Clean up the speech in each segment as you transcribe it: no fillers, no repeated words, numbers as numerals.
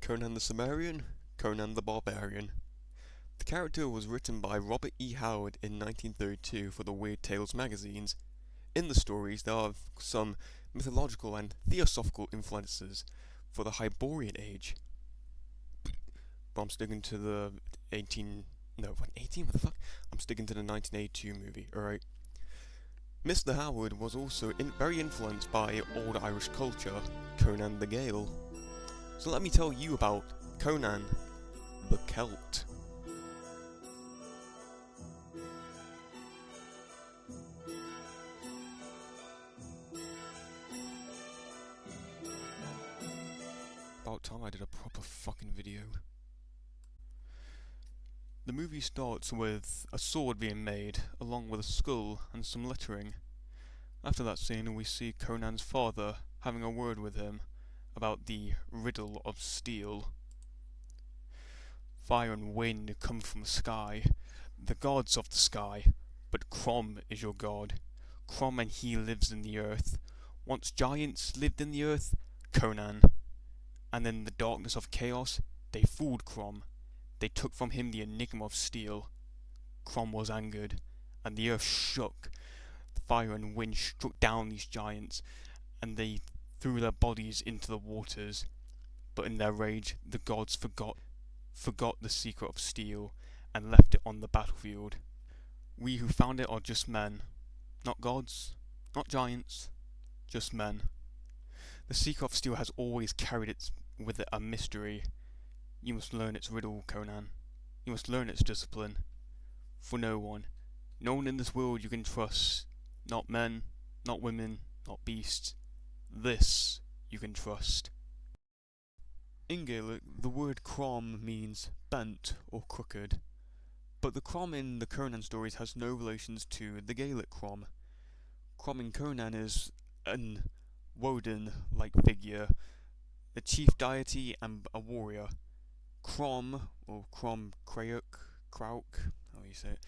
Conan the Cimmerian, Conan the Barbarian. The character was written by Robert E. Howard in 1932 for the Weird Tales magazines. In the stories, there are some mythological and theosophical influences for the Hyborian Age. But I'm sticking to the 18... No, what, 18? What the fuck? I'm sticking to the 1982 movie, alright? Mr. Howard was also very influenced by old Irish culture, Conan the Gael. So let me tell you about Conan the Celt. About time I did a proper fucking video. The movie starts with a sword being made, along with a skull and some lettering. After that scene, we see Conan's father having a word with him about the riddle of steel. Fire and wind come from the sky, the gods of the sky, but Crom is your god. Crom and he lives in the earth. Once giants lived in the earth, Conan. And in the darkness of chaos, they fooled Crom. They took from him the enigma of steel. Crom was angered, and the earth shook. The fire and wind struck down these giants, and they threw their bodies into the waters. But in their rage, the gods forgot the secret of steel, and left it on the battlefield. We who found it are just men. Not gods, not giants, just men. The secret of steel has always carried with it a mystery. You must learn its riddle, Conan. You must learn its discipline. For no one in this world you can trust. Not men, not women, not beasts. This you can trust. In Gaelic, the word Crom means bent or crooked, but the Crom in the Conan stories has no relations to the Gaelic Crom. Crom in Conan is an Woden-like figure, a chief deity and a warrior. Crom, or Crom Crauk, how do you say it,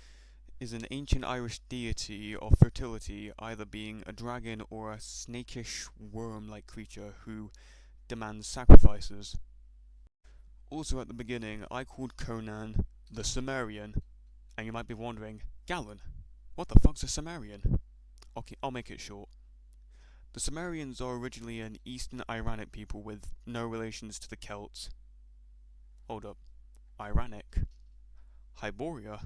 is an ancient Irish deity of fertility, either being a dragon or a snakish worm-like creature who demands sacrifices. Also at the beginning, I called Conan the Cimmerian, and you might be wondering, Gallon, what the fuck's a Cimmerian? Okay, I'll make it short. The Cimmerians are originally an Eastern Iranic people with no relations to the Celts. Hold up. Iranic? Hyboria?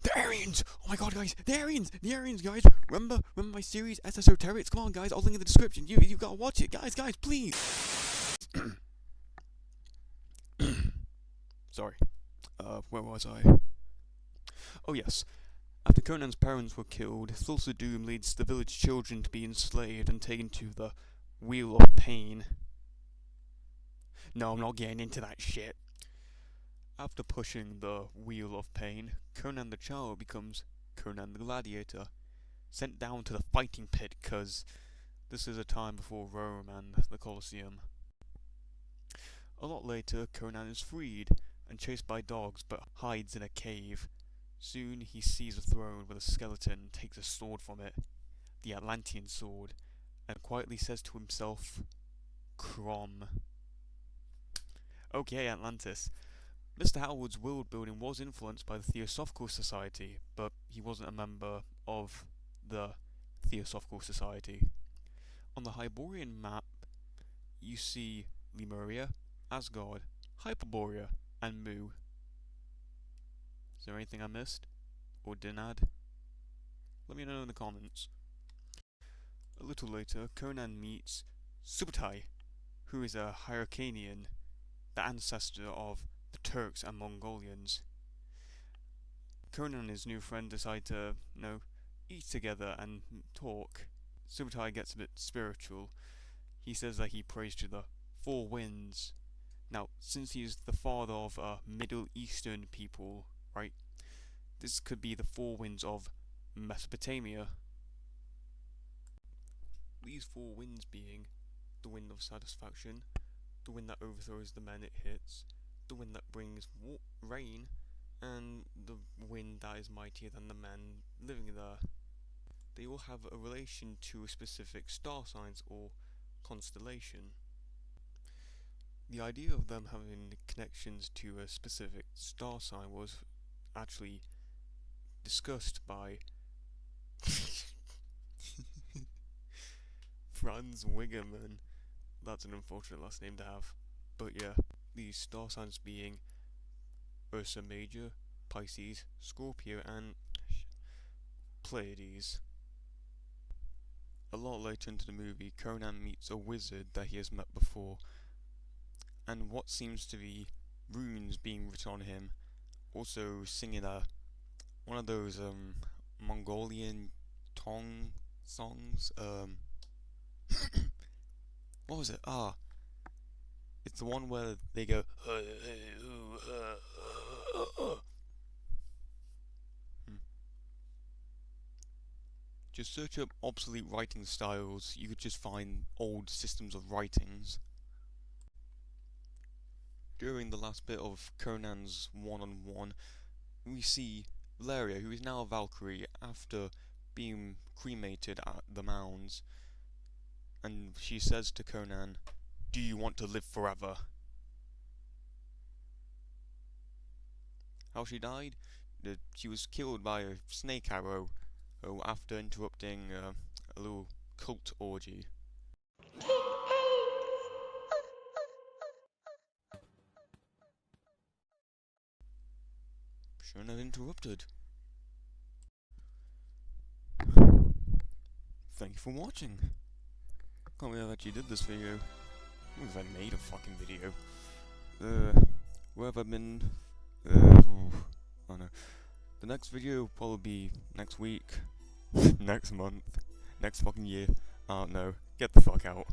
The Aryans! Oh my god, guys! The Aryans! The Aryans, guys! Remember my series, Esoterics? Come on, guys, I'll link in the description. You gotta watch it. Guys, please! Sorry. Where was I? Oh yes. After Conan's parents were killed, Thulsa Doom leads the village children to be enslaved and taken to the Wheel of Pain. No, I'm not getting into that shit. After pushing the Wheel of Pain, Conan the Child becomes Conan the Gladiator, sent down to the fighting pit cause this is a time before Rome and the Colosseum. A lot later, Conan is freed and chased by dogs but hides in a cave. Soon he sees a throne with a skeleton, takes a sword from it, the Atlantean sword, and quietly says to himself, Crom. Okay, Atlantis. Mr. Howard's world building was influenced by the Theosophical Society, but he wasn't a member of the Theosophical Society. On the Hyborian map, you see Lemuria, Asgard, Hyperborea, and Mu. Is there anything I missed? Or didn't add? Let me know in the comments. A little later, Conan meets Subutai, who is a Hyrcanian, the ancestor of the Turks and Mongolians. Conan and his new friend decide to, eat together and talk. Subutai gets a bit spiritual. He says that he prays to the four winds. Now, since he is the father of a Middle Eastern people, right, this could be the four winds of Mesopotamia. These four winds being the wind of satisfaction, the wind that overthrows the men it hits, the wind that brings rain, and the wind that is mightier than the men living there. They all have a relation to a specific star signs or constellation. The idea of them having connections to a specific star sign was actually discussed by Franz Wigerman. That's an unfortunate last name to have. But yeah, these star signs being Ursa Major, Pisces, Scorpio, and Pleiades. A lot later into the movie, Conan meets a wizard that he has met before, and what seems to be runes being written on him, also singing one of those Mongolian Tong songs. What was it? It's the one where they go. Just search up obsolete writing styles. You could just find old systems of writings. During the last bit of Conan's one-on-one, we see Valeria, who is now a Valkyrie, after being cremated at the mounds, and she says to Conan, "Do you want to live forever?" How she died? She was killed by a snake arrow after interrupting a little cult orgy. Shouldn't have interrupted. Thank you for watching. Can't believe I actually did this video. I wonder if I made a fucking video. Where have I been? Oh no. The next video will probably be next week, next month, next fucking year. I don't know. Get the fuck out.